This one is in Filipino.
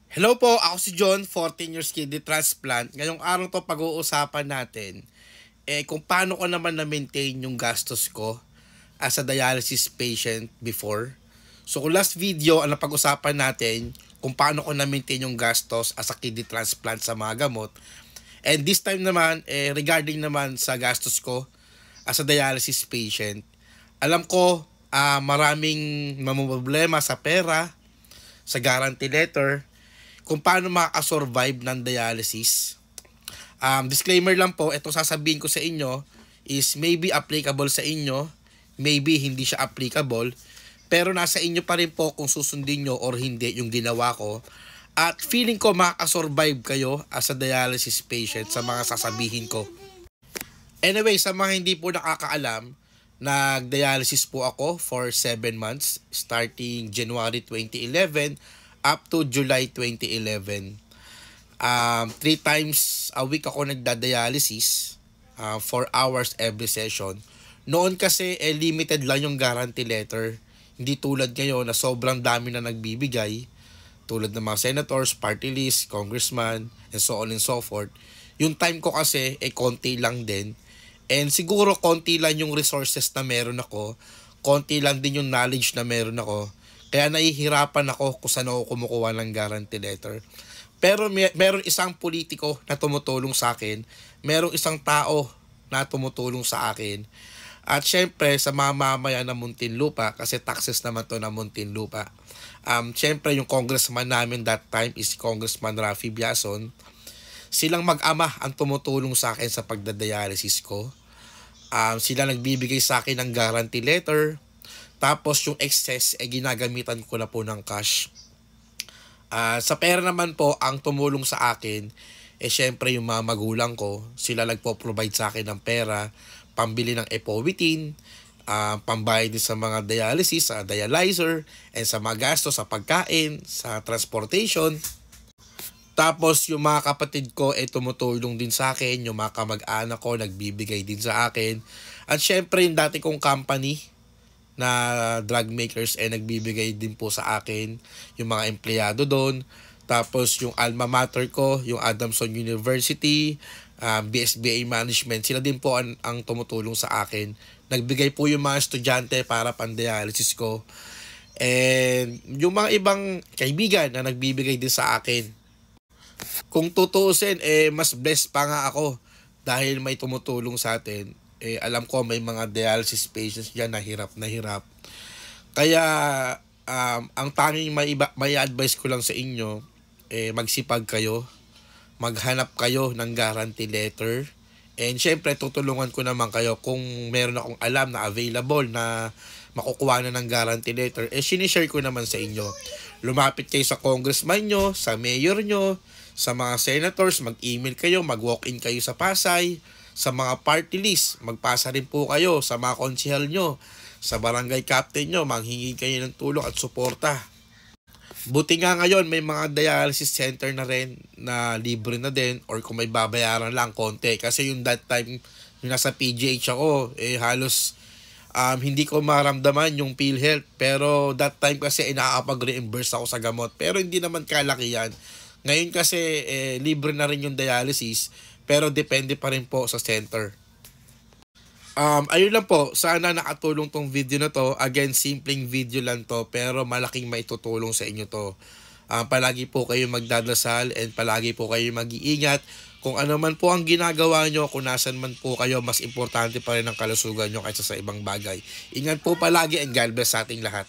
Hello po, ako si John, 14 years kidney transplant. Ngayong araw to pag-uusapan natin kung paano ko naman na-maintain yung gastos ko as a dialysis patient before. So kung last video, ang napag-usapan natin kung paano ko na-maintain yung gastos as a kidney transplant sa mga gamot. And this time naman, regarding naman sa gastos ko as a dialysis patient, alam ko maraming mamumblema sa pera, sa guarantee letter, kung paano makasurvive ng dialysis. Disclaimer lang po, itong sasabihin ko sa inyo is maybe applicable sa inyo, maybe hindi siya applicable, pero nasa inyo pa rin po kung susundin nyo or hindi yung ginawa ko. At feeling ko makasurvive kayo as a dialysis patient sa mga sasabihin ko. Anyway, sa mga hindi po nakakaalam, nag-dialysis po ako for 7 months starting January 2011 up to July 2011. 3 times a week ako nagda-dialysis, 4 hours every session. Noon kasi limited lang yung guarantee letter. Hindi tulad ngayon na sobrang dami na nagbibigay. Tulad ng mga senators, party list, congressman, and so on and so forth. Yung time ko kasi konti lang din. And siguro konti lang yung resources na meron ako. Konti lang din yung knowledge na meron ako. Kaya nahihirapan ako kung saan ako kumukuha ng guarantee letter. Pero meron isang politiko na tumutulong sa akin. Merong isang tao na tumutulong sa akin. At syempre sa mga mamayan ng Muntinlupa, kasi taxes naman to ng Muntinlupa. Syempre yung congressman namin that time is Congressman Raffy Biason. Silang mag-ama ang tumutulong sa akin sa pagdadialysis ko. Sila nagbibigay sa akin ng guarantee letter. Tapos yung excess ginagamitan ko na po ng cash. Sa pera naman po, ang tumulong sa akin syempre yung mga magulang ko. Sila nagpo-provide sa akin ng pera, pambili ng epovitin, pambayad din sa mga dialysis, sa dialyzer, and sa mga gastos sa pagkain, sa transportation. Tapos yung mga kapatid ko tumutulong din sa akin, yung mga kamag-anak ko nagbibigay din sa akin. At syempre yung dati kong company na drug makers nagbibigay din po sa akin, yung mga empleyado doon. Tapos yung alma mater ko, yung Adamson University, BSBA Management, sila din po ang tumutulong sa akin. Nagbigay po yung mga estudyante para pan-dialysis ko. And yung mga ibang kaibigan na nagbibigay din sa akin. Kung tutuusin, mas blessed pa nga ako dahil may tumutulong sa atin. Alam ko may mga dialysis patients dyan na hirap na hirap. Kaya ang tanging may advice ko lang sa inyo, magsipag kayo, maghanap kayo ng guarantee letter. And syempre tutulungan ko naman kayo kung meron akong alam na available na makukuha na ng guarantee letter. Sinishare ko naman sa inyo. Lumapit kayo sa congressman nyo, sa mayor nyo, sa mga senators, mag-email kayo, mag-walk-in kayo sa Pasay. Sa mga party list, magpasa rin po kayo sa mga konsehal nyo, sa barangay captain nyo, manghingi kayo ng tulong at suporta. Buti nga ngayon may mga dialysis center na rin na libre na din or kung may babayaran lang konti. Kasi yung that time, yung nasa PGH ako, halos hindi ko maramdaman yung PhilHealth. Pero that time kasi nakakapag-reimburse ako sa gamot. Pero hindi naman kalakihan. Ngayon kasi libre na rin yung dialysis. Pero depende pa rin po sa center. Ayun lang po. Sana nakatulong tong video na to. Again, simpleng video lang to. Pero malaking maitutulong sa inyo to. Palagi po kayo magdadasal and palagi po kayo mag-iingat. Kung ano man po ang ginagawa nyo, kung nasan man po kayo, mas importante pa rin ang kalusugan nyo kaysa sa ibang bagay. Ingat po palagi and God bless sa ating lahat.